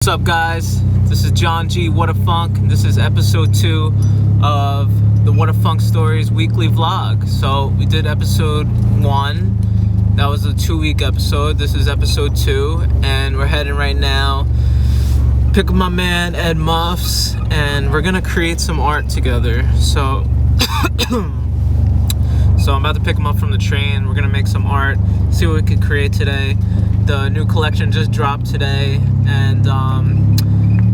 up, guys? This is John G. Whadafunk, and this is episode 2 of the Whadafunk Stories weekly vlog. So we did episode 1. That was a 2-week episode. This is episode 2, and we're heading right now. Pick up my man Ed Muffs, and we're gonna create some art together. So I'm about to pick him up from the train. We're gonna make some art, see what we could create today. The new collection just dropped today, and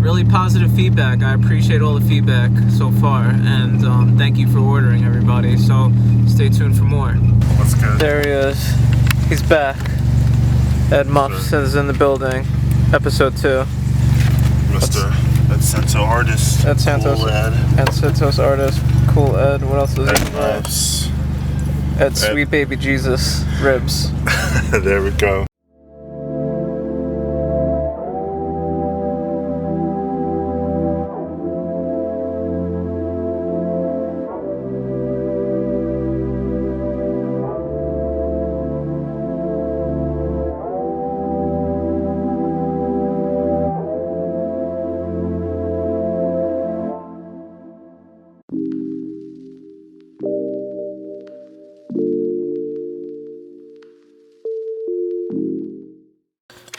really positive feedback. I appreciate all the feedback so far, and thank you for ordering, everybody. So stay tuned for more. What's good? There he is. He's back. Ed Muffs is in the building. Episode 2. Mr. Ed Santo Artist. Ed Santos. Cool Ed. Ed Santos Artist. Cool Ed. What else is Ed it? Muffs. Ed Sweet Baby Jesus Ribs. There we go.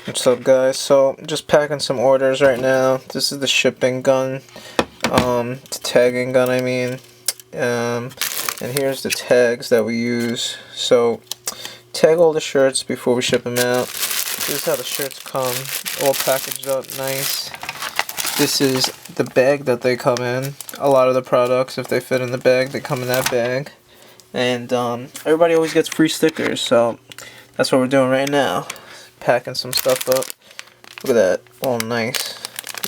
What's up, guys? So just packing some orders right now. This is the shipping gun, the tagging gun, I mean, and here's the tags that we use. So tag all the shirts before we ship them out. This is how the shirts come, all packaged up nice. This is the bag that they come in. A lot of the products, if they fit in the bag, they come in that bag. And everybody always gets free stickers, so that's what we're doing right now. Packing some stuff up. Look at that. Oh, nice.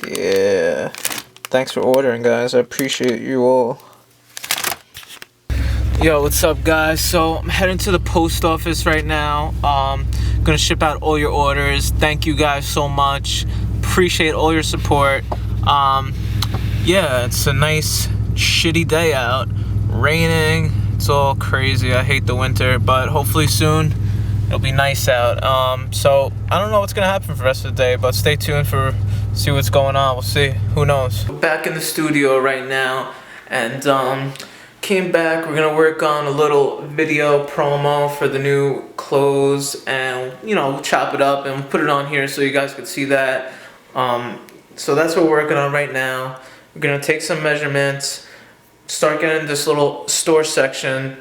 Yeah. Thanks for ordering, guys. I appreciate you all. Yo, what's up, guys? So I'm heading to the post office right now. Gonna ship out all your orders. Thank you guys so much. Appreciate all your support. Yeah, it's a nice shitty day out. Raining. It's all crazy. I hate the winter, but hopefully soon it'll be nice out. So I don't know what's gonna happen for the rest of the day, but stay tuned for see what's going on. We'll see. Who knows? We're back in the studio right now, and came back. We're gonna work on a little video promo for the new clothes, and we'll chop it up and put it on here so you guys can see that. So that's what we're working on right now. We're gonna take some measurements, start getting this little store section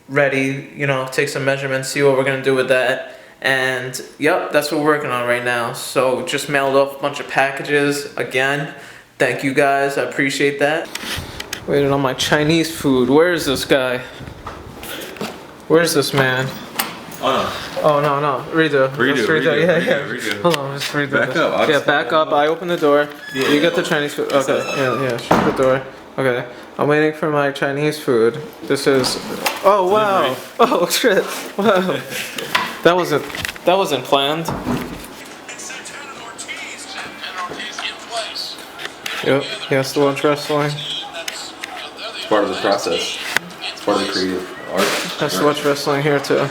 ready, take some measurements, see what we're gonna do with that, and yep, that's what we're working on right now. So just mailed off a bunch of packages again. Thank you guys, I appreciate that. Waiting on my Chinese food. Where is this guy? Where's this man? Oh no, redo. Redo. Yeah. Redo. Hold on, let's redo Back this. up. Yeah, back up. I open the door. Yeah, You get the Chinese food. Okay, yeah, shut the door. Okay, I'm waiting for my Chinese food. This is. Oh wow! Oh shit! Wow. That wasn't planned. Yep, he has to watch wrestling. It's part of the process. It's part of the creative art. Has to watch wrestling here too.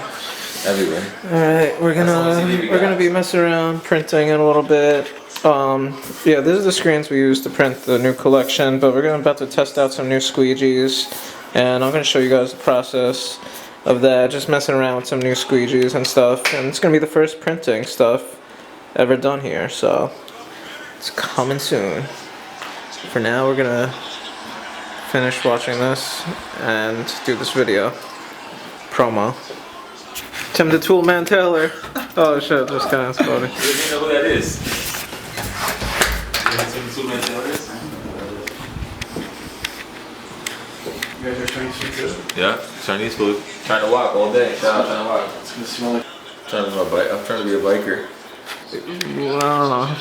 Everywhere. Alright, we're gonna be messing around, printing in a little bit. Yeah, these are the screens we use to print the new collection, but we're about to test out some new squeegees, and I'm gonna show you guys the process of that, just messing around with some new squeegees and stuff, and it's gonna be the first printing stuff ever done here, so it's coming soon. For now, we're gonna finish watching this and do this video promo. Tim the Toolman Taylor. Oh shit, just kinda funny. You don't know who that is. Tim the Toolman Taylor is? You guys are Chinese food too? Yeah, Chinese food. Trying to walk all day. Shout out, trying to walk. It's gonna smell like. I'm trying to be a biker. I don't know.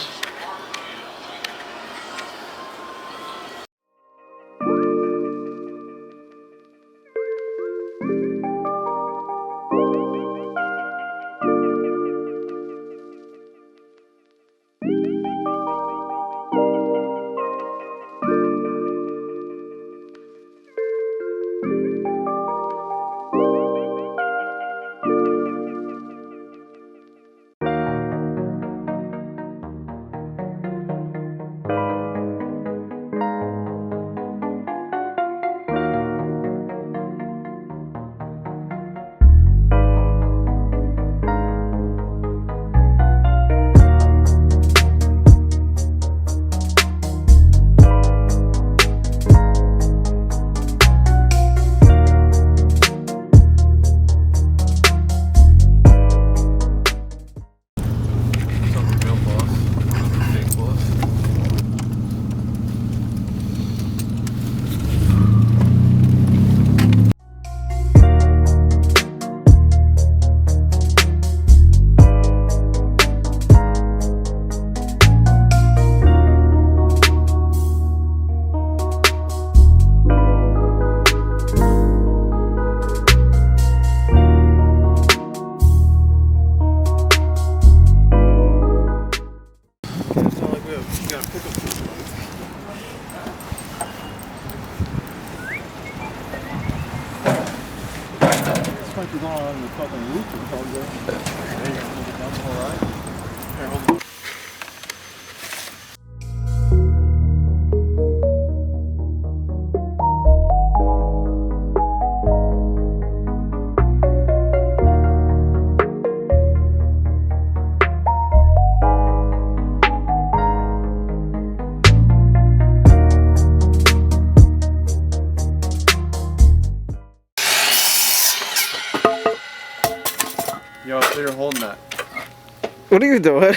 going on the fucking roof. It's all good. Yo, so you're holding that. What are you doing?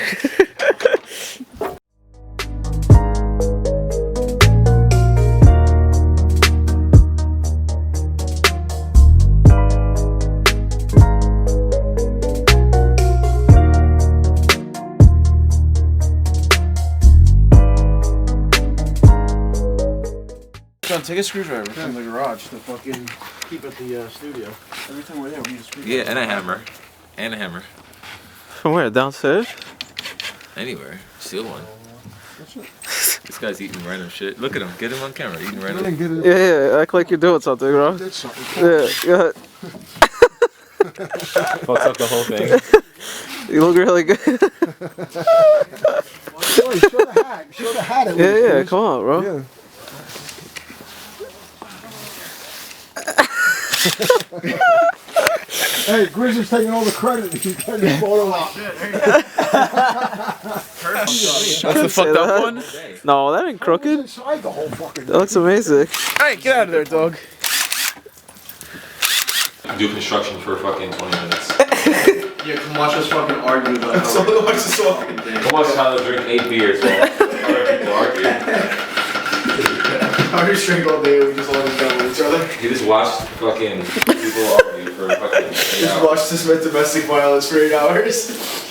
John, take a screwdriver from the garage to fucking keep at the studio. Every time we're there, we need a screwdriver. Yeah, and a hammer. And a hammer. From where? Downstairs? Anywhere. Steal one. This guy's eating random shit. Look at him. Get him on camera. Eating random. Yeah, act like you're doing something, bro. Yeah, go ahead. Fucks up the whole thing. You look really good. Show the hat. Show the hat at least. Yeah, come on, bro. Yeah. Hey, Grizzly's taking all the credit. He's getting the photo out. That's the fucked up one? No, that ain't crooked. Inside the whole fucking. That looks amazing. Hey, get out of there, dog. Do construction for fucking 20 minutes. Yeah, come watch us fucking argue about how. Someone watch us fucking. Come watch Tyler drink 8 beers while other people argue. How do you drink all day? We just all just done with each other. He just watched fucking people argue for fucking 8 Just hours. watch this man domestic violence for 8 hours.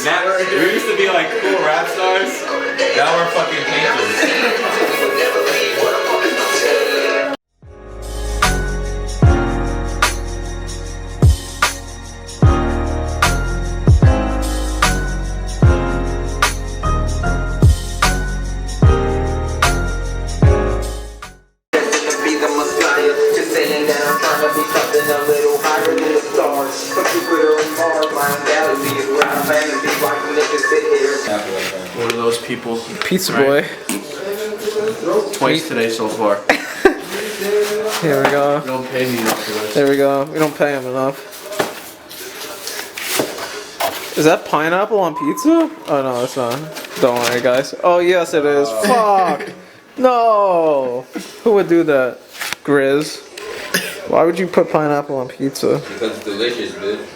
Now, we used to be like cool rap stars. Now we're fucking painters. One of those people. Pizza boy. Twice today so far. Here we go. You don't pay me enough for this. There we go. We don't pay him enough. Is that pineapple on pizza? Oh no, it's not. Don't worry, guys. Oh yes, it is. Fuck. No. Who would do that? Grizz. Why would you put pineapple on pizza? Because it's delicious, dude.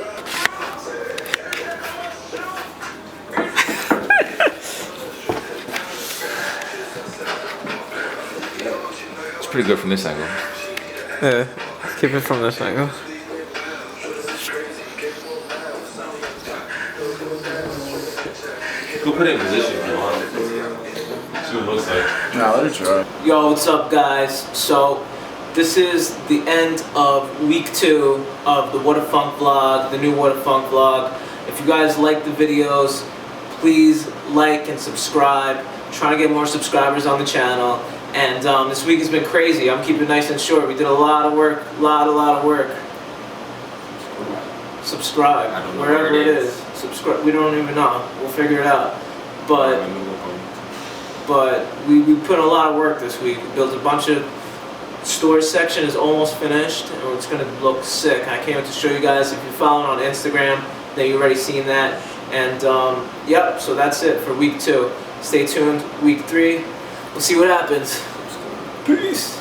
It's pretty good from this angle. Yeah. Keep it from this angle. Go put it in position if you want. See what it looks like. Nah, let it try. Yo, what's up, guys? So, this is the end of week 2 of the Whadafunk vlog, the new Whadafunk vlog. If you guys like the videos, please like and subscribe. I'm trying to get more subscribers on the channel. And this week has been crazy. I'm keeping it nice and short. We did a lot of work, a lot of work. Subscribe, wherever it is. Subscribe. We don't even know. We'll figure it out. But we put in a lot of work this week. We built a bunch of storage section is almost finished, and it's gonna look sick. I can't wait to show you guys. If you're following on Instagram, then you've already seen that. And yep. So that's it for week 2. Stay tuned. Week 3. We'll see what happens. Peace.